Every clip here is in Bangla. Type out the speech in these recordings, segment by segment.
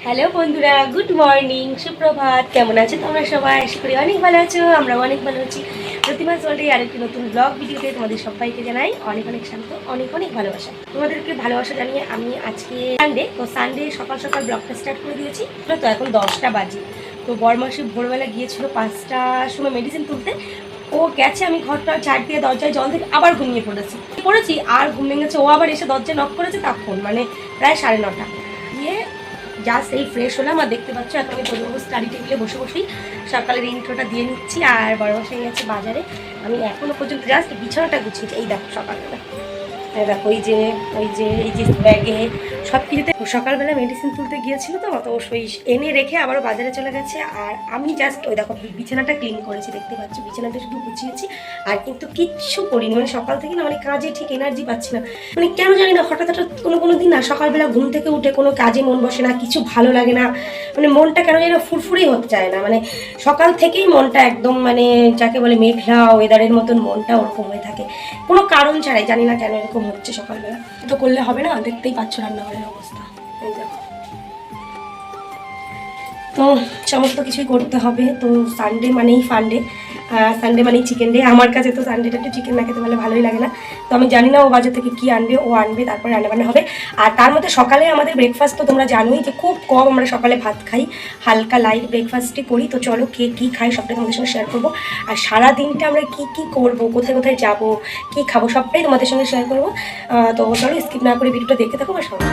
হ্যালো বন্ধুরা, গুড মর্নিং, সুপ্রভাত। কেমন আছো তোমরা সবাই? আশা করি অনেক ভালো আছো। আমরা অনেক ভালো আছি। প্রতিমা চলতে আরেকটি নতুন ব্লগ ভিডিওতে তোমাদের সবাইকে জানাই অনেক অনেক শান্ত, অনেক অনেক ভালোবাসা। তোমাদেরকে ভালোবাসা জানিয়ে আমি আজকে সানডে, তো সানডে সকাল সকাল ব্লগটা স্টার্ট করে দিয়েছি। তো এখন 10টা বাজে। তো বরমাসি ভোরবেলা গিয়েছিল 5টার সময় মেডিসিন তুলতে। ও গেছে, আমি ঘরটা ঝাড় দিয়ে দরজায় জল দিয়ে আবার ঘুমিয়ে পড়েছি আর ঘুম ভেঙেছে। ও আবার এসে দরজায় নক করেছে, তখন মানে প্রায় 9:30 গিয়ে জাস্ট এই ফ্রেশ হলাম। আর দেখতে পাচ্ছ এখন আমি বসে স্টাডি টেবিলে বসে বসেই সকালের ইন্ট্রোটা দিয়ে নিচ্ছি। আর বড় বসে গেছে বাজারে। আমি এখনও পর্যন্ত জাস্ট বিছানাটা গুছিয়েছি। এই দেখো সকালবেলা, দেখো এই যে ব্যাগে সব কিছুতে সকালবেলা মেডিসিন তুলতে গিয়েছিল, তো ওই এনে রেখে আবারও বাজারে চলে গেছে। আর আমি জাস্ট ওই দেখো বিছানাটা ক্লিন করেছি, দেখতে পাচ্ছি বিছানাটা শুধু গুছিয়েছি আর কিন্তু কিচ্ছু করিনি। মানে সকাল থেকে না, মানে কাজে ঠিক এনার্জি পাচ্ছি না। মানে কেন জানি না, হঠাৎ হঠাৎ কোনো দিন না সকালবেলা ঘুম থেকে উঠে কোনো কাজে মন বসে না, কিছু ভালো লাগে না। মানে মনটা কেন জানি না ফুরফুরেই হতে চায় না। মানে সকাল থেকেই মনটা একদম মানে যাকে বলে মেঘলা ওয়েদারের মতন মনটা ওরকম হয়ে থাকে, কোনো কারণ ছাড়াই। জানি না কেন এরকম হচ্ছে সকালবেলা। তো করলে হবে না, দেখতেই পাচ্ছ রান্নাঘরের অবস্থা। এই দেখো, তো সমস্ত কিছুই করতে হবে। তো সানডে মানেই ফান্ডে, সানডে মানেই চিকেন ডে। আমার কাছে তো সানডেটা একটু চিকেন না খেতে পারলে ভালোই লাগে না। তো আমি জানি না ও বাজার থেকে কী আনবে, ও আনবে, তারপরে রান্নাবান্না হবে। আর তার মধ্যে সকালে আমাদের ব্রেকফাস্ট তো তোমরা জানোই যে খুব কম আমরা সকালে ভাত খাই, হালকা লাইট ব্রেকফাস্টই করি। তো চলো কে কী খাই সবটাই তোমাদের সঙ্গে শেয়ার করবো। আর সারা দিনটা আমরা কী করবো, কোথায় কোথায় যাবো, কী খাবো, সবটাই তোমাদের সঙ্গে শেয়ার করবো। তো চলো স্কিপ না করে ভিডিওটা দেখতে থাকো। আর সবাই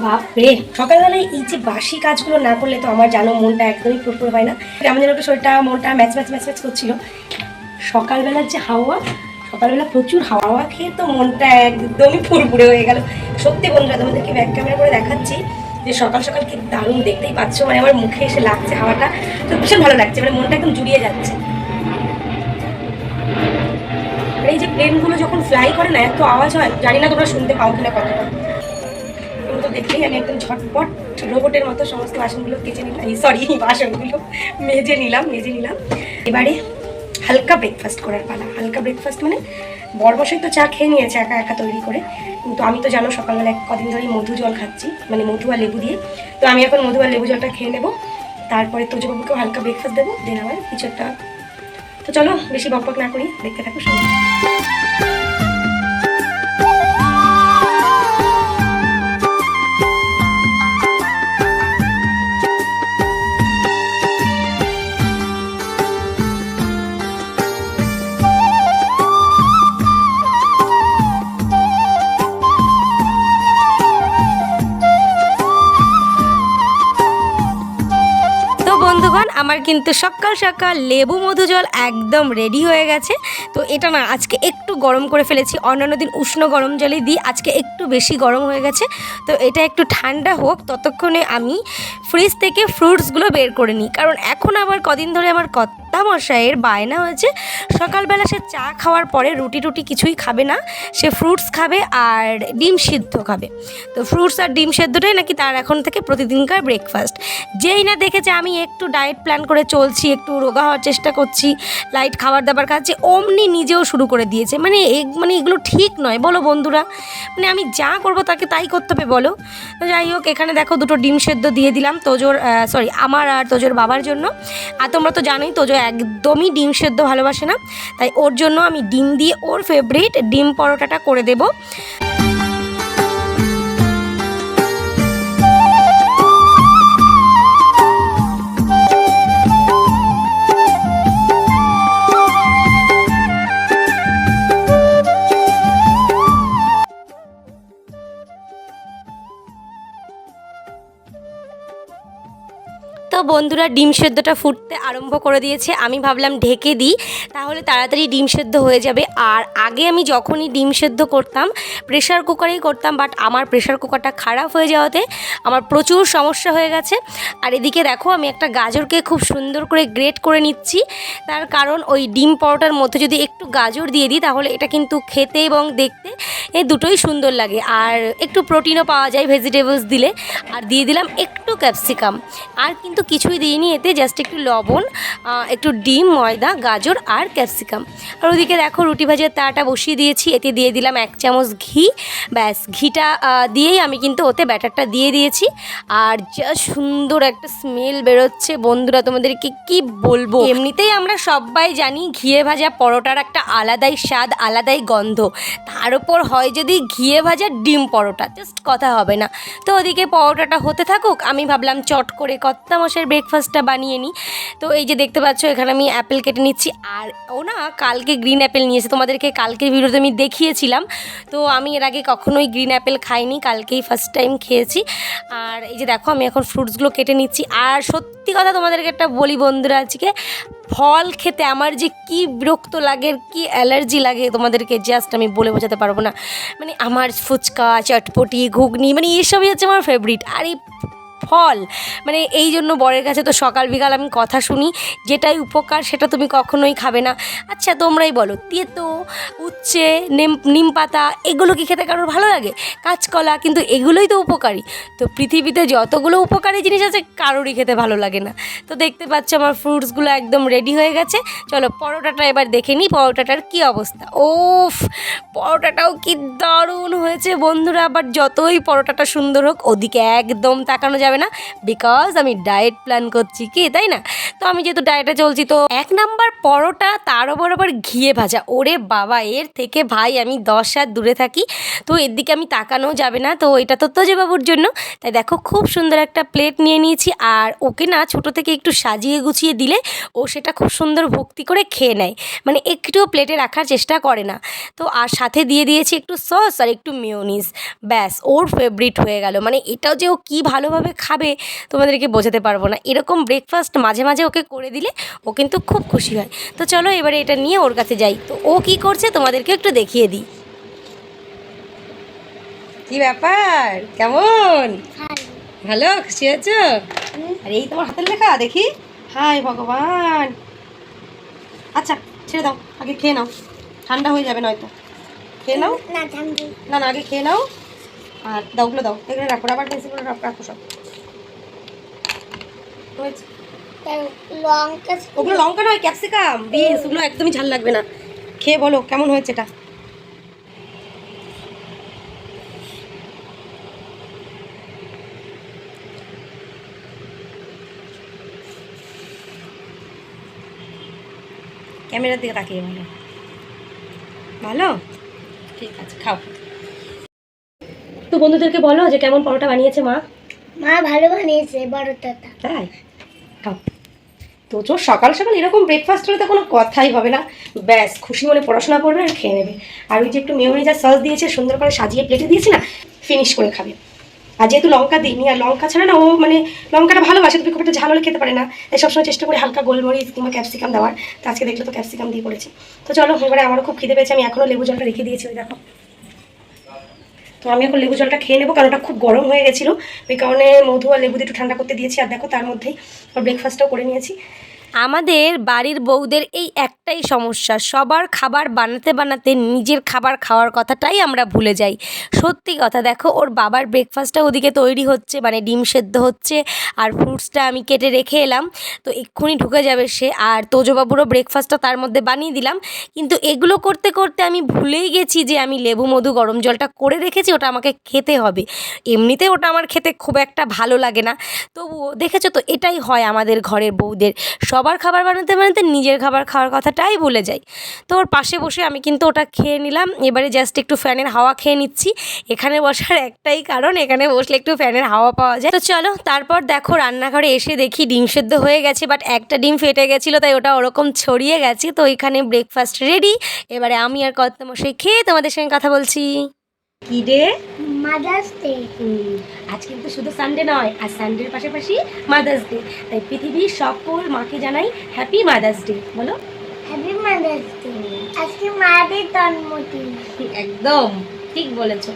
বাপরে, সকালবেলায় এই যে বাসি কাজগুলো না করলে তো আমার জানো মনটা একদমই ফুরফুর হয় না। কেমন যেন একটু শরীরটা মনটা ম্যাচ করছিল। সকালবেলার যে হাওয়া, সকালবেলা প্রচুর হাওয়া খেয়ে তো মনটা একদমই ফুরফুরে হয়ে গেল। সত্যি বন্ধুরা, তোমাদেরকে ব্যাক ক্যামেরা করে দেখাচ্ছি যে সকাল সকাল কি দারুণ, দেখতেই পাচ্ছ। মানে আমার মুখে এসে লাগছে হাওয়াটা, তো ভীষণ ভালো লাগছে, মানে মনটা একদম জুড়িয়ে যাচ্ছে। এই যে প্লেনগুলো যখন ফ্লাই করে না, এত আওয়াজ হয়, জানি না তোমরা শুনতে পাও কিনা কতটা। তো দেখলেই আমি একদম ঝটপট রোবটের মতো সমস্ত বাসনগুলো কেচে নিলাম, বাসনগুলো মেজে নিলাম। এবারে হালকা ব্রেকফাস্ট করার পালা। হালকা ব্রেকফাস্ট মানে বরবসাই তো চা খেয়ে নিয়েছে একা একা তৈরি করে, কিন্তু আমি তো জানো সকালবেলা কদিন ধরেই মধু জল খাচ্ছি, মানে মধু আর লেবু দিয়ে। তো আমি এখন মধু আর লেবু জলটা খেয়ে নেবো, তারপরে তোজবাবুকেও হালকা ব্রেকফাস্ট দেবো, দেন আবার কিছু একটা। তো চলো বেশি বকবক না করি, দেখতে থাকো সবাই। বন্ধুগণ, আমার কিন্তু সকাল সকাল লেবু মধু জল একদম রেডি হয়ে গেছে। তো এটা না আজকে একটু গরম করে ফেলেছি, অন্যান্য দিন উষ্ণ গরম জলে দিই, আজকে একটু বেশি গরম হয়ে গেছে। তো এটা একটু ঠান্ডা হোক, ততক্ষণে আমি ফ্রিজ থেকে ফ্রুটসগুলো বের করে নিই। কারণ এখন আবার কদিন ধরে আমার মশাইয়ের বায়না হয়েছে, সকালবেলা সে চা খাওয়ার পরে রুটি কিছুই খাবে না, সে ফ্রুটস খাবে আর ডিম সিদ্ধ খাবে। তো ফ্রুটস আর ডিম সেদ্ধটাই নাকি তার এখন থেকে প্রতিদিনকার ব্রেকফাস্ট। যেই না দেখেছে আমি একটু ডায়েট প্ল্যান করে চলছি, একটু রোগা হওয়ার চেষ্টা করছি, লাইট খাবার দাবার খাচ্ছি, অমনি নিজেও শুরু করে দিয়েছে। মানে এগুলো ঠিক নয় বলো বন্ধুরা, মানে আমি যা করব তাকে তাই করতে হবে বলো। যাই হোক, এখানে দেখো দুটো ডিম সেদ্ধ দিয়ে দিলাম আমার আর তোজোর বাবার জন্য। আর তোমরা তো জানোই তোজো একদমই ডিম সেদ্ধ ভালোবাসে না, তাই ওর জন্য আমি ডিম দিয়ে ওর ফেভারিট ডিম পরোটাটা করে দেবো। বন্ধুরা ডিম সেদ্ধটা ফুটতে আরম্ভ করে দিয়েছে। আমি ভাবলাম ঢেকে দিই, তাহলে তাড়াতাড়ি ডিম সেদ্ধ হয়ে যাবে। আর আগে আমি যখনই ডিম সেদ্ধ করতাম প্রেশার কুকারেই করতাম, বাট আমার প্রেশার কুকারটা খারাপ হয়ে যাওয়াতে আমার প্রচুর সমস্যা হয়ে গেছে। আর এদিকে দেখো আমি একটা গাজরকে খুব সুন্দর করে গ্রেট করে নিচ্ছি, তার কারণ ওই ডিম পরোটার মধ্যে যদি একটু গাজর দিয়ে দিই তাহলে এটা কিন্তু খেতে এবং দেখতে দুটোই সুন্দর লাগে, আর একটু প্রোটিনও পাওয়া যায় ভেজিটেবলস দিলে। আর দিয়ে দিলাম একটু ক্যাপসিকাম, আর কিন্তু কিছুই দিইনি এতে, জাস্ট একটু লবণ, একটু ডিম, ময়দা, গাজর আর ক্যাপসিকাম। আর ওদিকে দেখো রুটি ভাজার তাওয়াটা বসিয়ে দিয়েছি, এতে দিয়ে দিলাম 1 চামচ ঘি। ব্যাস, ঘিটা দিয়েই আমি কিন্তু ওতে ব্যাটারটা দিয়ে দিয়েছি। আর যা সুন্দর একটা স্মেল বেরোচ্ছে বন্ধুরা, তোমাদেরকে কি বলবো। এমনিতেই আমরা সবাই জানি ঘিয়ে ভাজা পরোটার একটা আলাদাই স্বাদ, আলাদাই গন্ধ, তার উপর হয় যদি ঘিয়ে ভাজা ডিম পরোটা, জাস্ট কথা হবে না। তো ওদিকে পরোটাটা হতে থাকুক, আমি ভাবলাম চট করে কর্তামশাইয়ের ব্রেকফাস্টটা বানিয়ে নিই। তো এই যে দেখতে পাচ্ছ এখানে আমি অ্যাপেল কেটে নিচ্ছি। আর ও না কালকে গ্রিন অ্যাপেল নিয়েছে, তোমাদেরকে কালকের ভিডিওতে আমি দেখিয়েছিলাম। তো আমি এর আগে কখনোই গ্রিন অ্যাপেল খাইনি, কালকেই ফার্স্ট টাইম খেয়েছি। আর এই যে দেখো আমি এখন ফ্রুটসগুলো কেটে নিচ্ছি। আর সত্যি কথা তোমাদেরকে একটা বলি বন্ধুরা, আজকে ফল খেতে আমার যে কি বিরক্ত লাগে, কি অ্যালার্জি লাগে, তোমাদেরকে জাস্ট আমি বলে বোঝাতে পারবো না। মানে আমার ফুচকা, চটপটি, ঘুগনি, মানে এসবই হচ্ছে আমার ফেভারিট। আর এই ফল মানে এই জন্য বরের কাছে তো সকাল বিকাল আমি কথা শুনি, যেটাই উপকার সেটা তুমি কখনোই খাবে না। আচ্ছা তোমরাই বলো, তেতো, উচ্ছে, নিম পাতা এগুলো কি খেতে কারোর ভালো লাগে? কাঁচকলা, কিন্তু এগুলোই তো উপকারী। তো পৃথিবীতে যতগুলো উপকারী জিনিস আছে কারোরই খেতে ভালো লাগে না। তো দেখতে পাচ্ছ আমার ফ্রুটসগুলো একদম রেডি হয়ে গেছে। চলো পরোটাটা এবার দেখে নিই পরোটাটার কী অবস্থা। ওফ, পরোটাটাও কি দারুণ হয়েছে বন্ধুরা। বাট যতই পরোটাটা সুন্দর হোক ওদিকে একদম তাকানো যাবে না, বিকজ আমি ডায়েট প্ল্যান করছি, কি তাই না? তো আমি যেহেতু ডায়েটে চলছি, তো 1 নাম্বার পরোটা, তার ওপর আবার ঘিয়ে ভাজা, ওরে বাবা, এর থেকে ভাই আমি 10 হাত দূরে থাকি। তো এর দিকে আমি তাকানো যাবে না। তো এটা তো তোজবাবুর জন্য, তাই দেখো খুব সুন্দর একটা প্লেট নিয়ে নিয়েছি। আর ওকে না ছোটো থেকে একটু সাজিয়ে গুছিয়ে দিলে ও সেটা খুব সুন্দর ভক্তি করে খেয়ে নেয়, মানে একটুও প্লেটে রাখার চেষ্টা করে না। তো আর সাথে দিয়ে দিয়েছি একটু সস আর একটু মেয়োনিজ, ব্যাস ওর ফেভারিট হয়ে গেল। মানে এটাও যে ও কী ভালোভাবে খাবে তোমাদেরকে বোঝাতে পারবো না। এরকম ব্রেকফাস্ট মাঝে মাঝে ওকে করে দিলে ও কিন্তু খুব খুশি হয়। তো চলো এবারে এটা নিয়ে ওর কাছে যাই, তো ও কী করছে তোমাদেরকে একটু দেখিয়ে দিই। কি ব্যাপার, কেমন? ভালো, খুশি হয়েছো? আর এই তোমার হাতের লেখা দেখি, হাই ভগবান। আচ্ছা ছেড়ে দাও, আগে খেয়ে নাও, ঠান্ডা হয়ে যাবে নয়তো। খেয়ে নাও, না না আগে খেয়ে নাও। আর দাও, ওগুলো দাও, এগুলো রাখো, রাবার পেন্সিলগুলো রাখো সব। ওগুলো লঙ্কা নয়, ক্যাপসিকাম, বিনস, ওগুলো একদমই ঝাল লাগবে না। খেয়ে বলো কেমন হয়েছে এটা। ক্যামেরার দিকে তাকিয়ে ভালো, ভালো, ঠিক আছে খাও। তো বন্ধুদেরকে বলো যে কেমন পরোটা বানিয়েছে মা। মা ভালো বানিয়েছে পরোটাটা। তাই খাও। তো চোর সকাল সকাল এরকম ব্রেকফাস্ট হলে তো কোনো কথাই হবে না, ব্যাস খুশি মনে পড়াশোনা করবে আর খেয়ে নেবে। আর ওই যে একটু মেয়োনিজ আর সস দিয়েছে, সুন্দর করে সাজিয়ে প্লেটে দিয়েছি না, ফিনিশ করে খাবে। আর যেহেতু লঙ্কা দিইনি, আর লঙ্কা ছাড়া না ও মানে লঙ্কাটা ভালোবাসে, তবে খুব একটা ঝাল হলে খেতে পারে না, তাই সবসময় চেষ্টা করি হালকা গোলমরিচ কিংবা ক্যাপসিকাম দেওয়ার। তো আজকে দেখলে তো ক্যাপসিকাম দিয়ে করেছি। তো চলো এবারে আমারও খুব খিদে পেয়েছে, আমি এখনও লেবু জলটা রেখে দিয়েছি, ওই দেখো। তো আমি এখন লেবু জলটা খেয়ে নেবো, কারণ ওটা খুব গরম হয়ে গেছিলো, ওই কারণে মধু আর লেবু দিয়ে একটু ঠান্ডা করতে দিয়েছি। আর দেখো তার মধ্যেই ব্রেকফাস্টটাও করে নিয়েছি। আমাদের বাড়ির বউদের এই একটাই সমস্যা, সবার খাবার বানাতে বানাতে নিজের খাবার খাওয়ার কথাটাই আমরা ভুলে যাই। সত্যি কথা, দেখো ওর বাবার ব্রেকফাস্টটা ওদিকে তৈরি হচ্ছে, মানে ডিম সেদ্ধ হচ্ছে, আর ফ্রুটসটা আমি কেটে রেখে এলাম, তো এক্ষুনি ঢুকে যাবে সে। আর তোজবাবুরও ব্রেকফাস্টটা তার মধ্যে বানিয়ে দিলাম। কিন্তু এগুলো করতে করতে আমি ভুলেই গেছি যে আমি লেবু মধু গরম জলটা করে রেখেছি, ওটা আমাকে খেতে হবে। এমনিতে ওটা আমার খেতে খুব একটা ভালো লাগে না, তবুও দেখেছো তো এটাই হয় আমাদের ঘরের বউদের, সবার খাবার বানাতে বানাতে নিজের খাবার খাওয়ার কথাটাই ভুলে যাই। তো ওর পাশে বসে আমি কিন্তু ওটা খেয়ে নিলাম। এবারে জাস্ট একটু ফ্যানের হাওয়া খেয়ে নিচ্ছি। এখানে বসার একটাই কারণ, এখানে বসলে একটু ফ্যানের হাওয়া পাওয়া যায়। তো চলো তারপর দেখো রান্নাঘরে এসে দেখি ডিম সেদ্ধ হয়ে গেছে, বাট একটা ডিম ফেটে গেছিলো, তাই ওটা ওরকম ছড়িয়ে গেছে। তো এখানে ব্রেকফাস্ট রেডি। এবারে আমি আর কর্তামশাই খেয়ে তোমাদের সঙ্গে কথা বলছি। কি রে মা মাদার্স ডে। আজ কিন্তু শুধু সানডে নয়, আজ সানডের পাশাপাশি মাদার্স ডে। তাই পৃথিবীর সকল মাকে জানাই হ্যাপি মাদার্স ডে। বলো হ্যাপি মাদার্স ডে। আজকে মাদের জন্মদিন। একদম ঠিক বলেছো।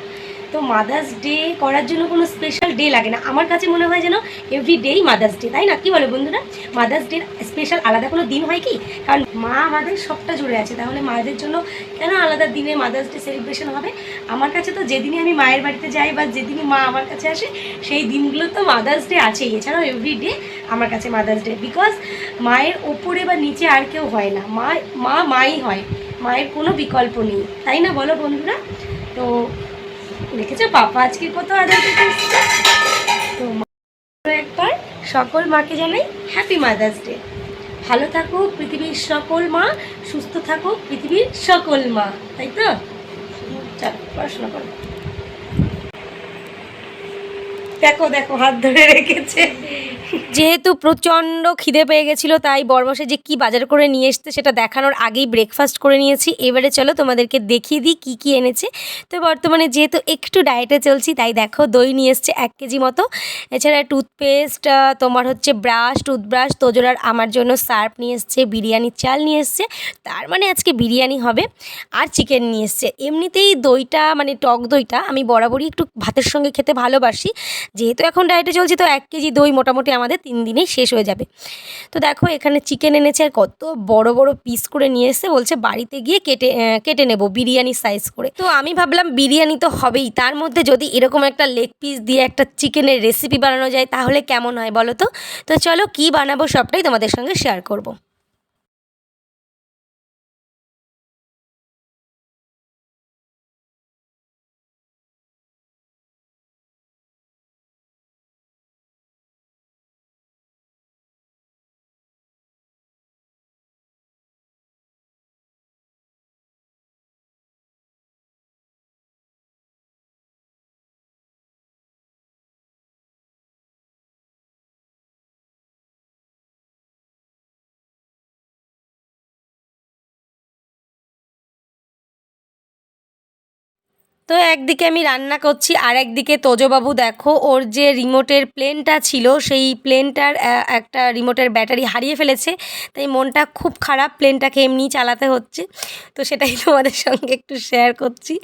তো মাদার্স ডে করার জন্য কোনো স্পেশাল ডে লাগে না, আমার কাছে মনে হয় যেন এভরিডেই মাদার্স ডে, তাই না? কি বলো বন্ধুরা? মাদার্স ডে স্পেশাল আলাদা কোনো দিন হয় কি? কারণ মা আমাদের সবটা জুড়ে আছে, তাহলে মায়েদের জন্য কেন আলাদা দিনে মাদার্স ডে সেলিব্রেশন হবে? আমার কাছে তো যেদিনই আমি মায়ের বাড়িতে যাই বা যেদিনই মা আমার কাছে আসে সেই দিনগুলো তো মাদার্স ডে আছেই। এছাড়াও এভরিডে আমার কাছে মাদার্স ডে, বিকজ মায়ের ওপরে বা নিচে আর কেউ হয় না, মাই হয়, মায়ের কোনো বিকল্প নেই, তাই না? বলো বন্ধুরা। তো দেখেছো পাপা আজকে কত আদর করতে এসেছে। তো একবার সকল মাকে জানাই হ্যাপি মাদার্স ডে। ভালো থাকুক পৃথিবীর সকল মা, সুস্থ থাকুক পৃথিবীর সকল মা, তাই তো? চলো পড়াশোনা করো। দেখো দেখো হাত ধরে রেখেছে। যেহেতু প্রচণ্ড খিদে পেয়ে গেছিলো, তাই বরমশে যে কি বাজার করে নিয়ে এসছে সেটা দেখানোর আগেই ব্রেকফাস্ট করে নিয়েছি। এবারে চলো তোমাদেরকে দেখিয়ে দিই কী কী এনেছে। তো বর্তমানে যেহেতু একটু ডায়েটে চলছি, তাই দেখো দই নিয়ে এসছে 1 কেজি মতো। এছাড়া টুথপেস্ট, তোমার হচ্ছে টুথব্রাশ, তোজোরার আমার জন্য সার্ফ নিয়ে এসছে, বিরিয়ানির চাল নিয়ে এসছে, তার মানে আজকে বিরিয়ানি হবে, আর চিকেন নিয়ে এসছে। এমনিতেই দইটা মানে টক দইটা আমি বরাবরই একটু ভাতের সঙ্গে খেতে ভালোবাসি। যেহেতু এখন ডায়েটে চলছি, তো 1 কেজি দই মোটামুটি আমাদের 3 দিনেই শেষ হয়ে যাবে। তো দেখো এখানে চিকেন এনেছে, আর কত বড় বড় পিস করে নিয়ে এসে বলছে বাড়িতে গিয়ে কেটে নেব বিরিয়ানি সাইজ করে। তো আমি ভাবলাম বিরিয়ানি তো হবেই, তার মধ্যে যদি এরকম একটা লেগ পিস দিয়ে একটা চিকেনের রেসিপি বানানো যায় তাহলে কেমন হয় বলো তো? তো চলো কী বানাবো সবটাই তোমাদের সঙ্গে শেয়ার করব। তো একদিকে আমি রান্না করছি, আর একদিকে তোজবাবু দেখো ওর যে রিমোটের প্লেনটা ছিল সেই প্লেনটার একটা রিমোটের ব্যাটারি হারিয়ে ফেলেছে, তাই মনটা খুব খারাপ, প্লেনটাকে এমনিই চালাতে হচ্ছে। তো সেটাই তোমাদের সঙ্গে একটু শেয়ার করছি।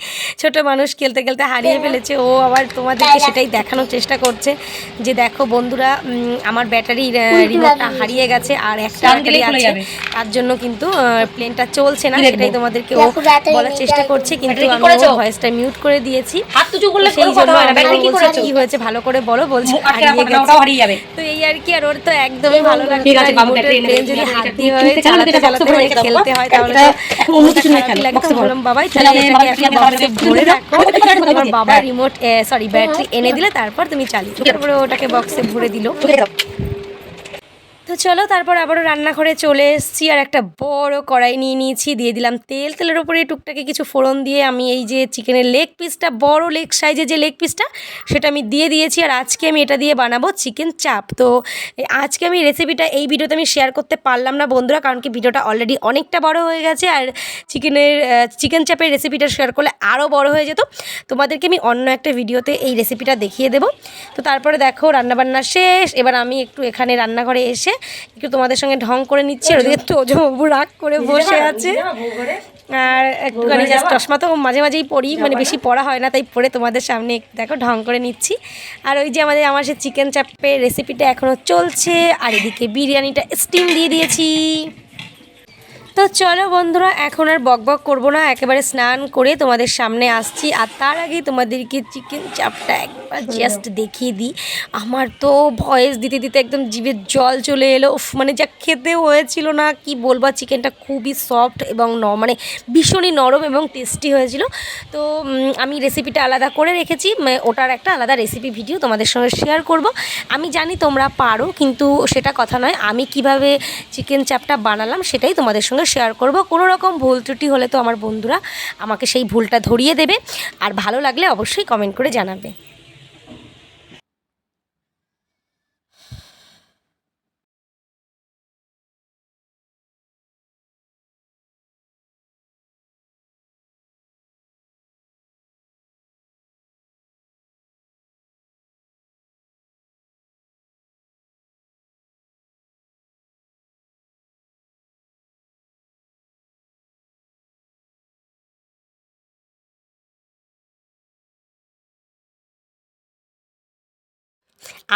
ছোট মানুষ খেলতে খেলতে হারিয়ে ফেলেছে, ও আবার তোমাদেরকে সেটাই দেখানোর চেষ্টা করছে যে দেখো বন্ধুরা আমার ব্যাটারির রিমোটটা হারিয়ে গেছে, আর একটা ব্যাটারি আছে, তার জন্য কিন্তু প্লেনটা চলছে না। সেটাই তোমাদেরকে ও বলার চেষ্টা করছে, কিন্তু আমি ওর ভয়েসটা মিউট করে দিয়েছি। সেই জন্য কি হয়েছে ভালো করে বলো, বলছি হারিয়ে গেছে। তো এই আর কি, আর ওর তো একদমই ভালো লাগছে না। রিমোটের প্লেন যদি হাত দিয়ে চালাতে চালাতে হয়, খেলতে হয়, তাহলে তো খারাপ লাগে। তো বললাম বাবাই তাহলে এটাকে একটা বক্সে ভরে রাখো, তোমার বাবা রিমোট ব্যাটারি এনে দিলে তারপর তুমি চালিয়ে। তারপরে ওটাকে বক্সে ভরে দিল। তো চলো তারপর আবারও রান্নাঘরে চলে এসেছি, আর একটা বড় কড়াই নিয়ে নিয়েছি, দিয়ে দিলাম তেল। তেলের ওপরে টুকটাকে কিছু ফোড়ন দিয়ে আমি এই যে চিকেনের লেগ পিসটা, বড় লেগ সাইজের যে লেগ পিসটা, সেটা আমি দিয়ে দিয়েছি। আর আজকে আমি এটা দিয়ে বানাবো চিকেন চাপ। তো আজকে আমি রেসিপিটা এই ভিডিওতে আমি শেয়ার করতে পারলাম না বন্ধুরা, কারণ কি ভিডিওটা অলরেডি অনেকটা বড় হয়ে গেছে, আর চিকেন চাপের রেসিপিটা শেয়ার করলে আরও বড় হয়ে যেত। তোমাদেরকে আমি অন্য একটা ভিডিওতে এই রেসিপিটা দেখিয়ে দেবো। তো তারপরে দেখো রান্নাবান্না শেষ, এবার আমি একটু এখানে রান্নাঘরে এসে একটু তোমাদের সঙ্গে ঢং করে নিচ্ছি। আর ওদিকে তোজবাবু রাগ করে বসে আছে, আর একটুখানি জাস্ট চশমা তো মাঝে মাঝেই পড়ি, মানে বেশি পড়া হয় না, তাই পড়ে তোমাদের সামনে দেখো ঢং করে নিচ্ছি। আর ওই যে আমার সে চিকেন চাপের রেসিপিটা এখনও চলছে, আর এদিকে বিরিয়ানিটা স্টিম দিয়ে দিয়েছি। তো চলো বন্ধুরা, এখন আর বকবক করবো না, একেবারে স্নান করে তোমাদের সামনে আসছি। আর তার আগে তোমাদেরকে চিকেন চাপটা একবার জাস্ট দেখিয়ে দিই। আমার তো ভয়েস দিতে দিতে একদম জিভে জল চলে এলো। মানে যা খেতে হয়েছিল না কি বলবো, চিকেনটা খুবই সফট এবং মানে ভীষণই নরম এবং টেস্টি হয়েছিল। তো আমি রেসিপিটা আলাদা করে রেখেছি, ওটার একটা আলাদা রেসিপি ভিডিও তোমাদের সঙ্গে শেয়ার করব। আমি জানি তোমরা পারো, কিন্তু সেটা কথা নয়, আমি কিভাবে চিকেন চাপটা বানালাম সেটাই তোমাদের সঙ্গে শেয়ার করব। কোনো রকম ভুল ত্রুটি হলে তো আমার বন্ধুরা আমাকে সেই ভুলটা ধরিয়ে দেবে, আর ভালো লাগলে অবশ্যই কমেন্ট করে জানাবে।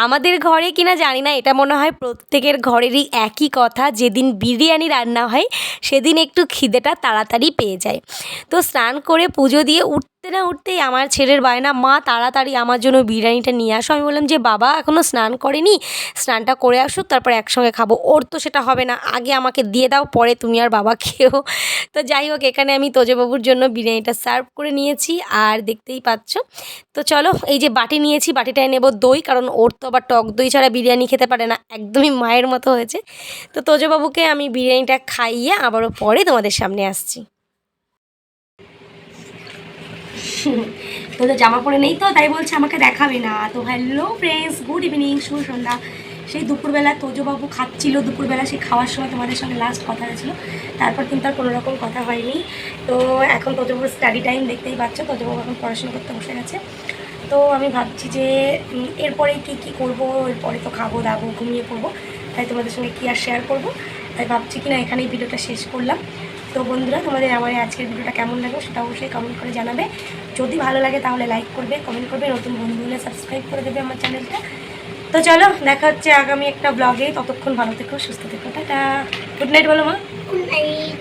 আমাদের ঘরে কিনা জানি না, এটা মনে হয় প্রত্যেকের ঘরেরই একই কথা, যেদিন বিরিয়ানি রান্না হয় সেদিন একটু খিদেটা তাড়াতাড়ি পেয়ে যায়। তো স্নান করে পুজো দিয়ে উঠতে না উঠতেই আমার ছেলের বায়না, মা তাড়াতাড়ি আমার জন্য বিরিয়ানিটা নিয়ে আসো। আমি বললাম যে বাবা এখনও স্নান করেনি, স্নানটা করে আসুক তারপর একসঙ্গে খাবো। ওর তো সেটা হবে না, আগে আমাকে দিয়ে দাও, পরে তুমি আর বাবা খেও। তো যাই হোক, এখানে আমি তোজবাবুর জন্য বিরিয়ানিটা সার্ভ করে নিয়েছি, আর দেখতেই পাচ্ছ। তো চলো, এই যে বাটি নিয়েছি, বাটিটায় নেব দই, কারণ ওর তো আবার টক দই ছাড়া বিরিয়ানি খেতে পারে না, একদমই মায়ের মতো হয়েছে। তো তোজবাবুকে আমি বিরিয়ানিটা খাইয়ে আবারও পরে তোমাদের সামনে আসছি। তোদের জামা পরে নেই তো, তাই বলছে আমাকে দেখাবে না। তো হ্যালো ফ্রেন্ডস, গুড ইভিনিং, শুভ সন্ধ্যা। সেই দুপুরবেলা তোজবাবু খাচ্ছিল, দুপুরবেলা সেই খাওয়ার সময় তোমাদের সঙ্গে লাস্ট কথা হয়েছিল, তারপর কিন্তু আর কোনো রকম কথা হয়নি। তো এখন তোজবাবুর স্টাডি টাইম, দেখতেই পাচ্ছ তোজবাবু এখন পড়াশোনা করতে বসে গেছে। তো আমি ভাবছি যে এরপরে কী করব, এরপরে তো খাবো দাবো ঘুমিয়ে পড়বো, তাই তোমাদের সঙ্গে কী আর শেয়ার করবো, তাই ভাবছি কি না এখানেই ভিডিওটা শেষ করলাম। তো বন্ধুরা, তোমাদের আমার আজকের ভিডিওটা কেমন লাগবে সেটা অবশ্যই কমেন্ট করে জানাবে। যদি ভালো লাগে তাহলে লাইক করবে, কমেন্ট করবে, নতুন বন্ধু হলে সাবস্ক্রাইব করে দেবে আমার চ্যানেলটা। তো চলো, দেখা হচ্ছে আগামী একটা ব্লগে। ততক্ষণ ভালো থেকো, সুস্থ থেকো, টাটা, গুড নাইট বলো মা। Good night.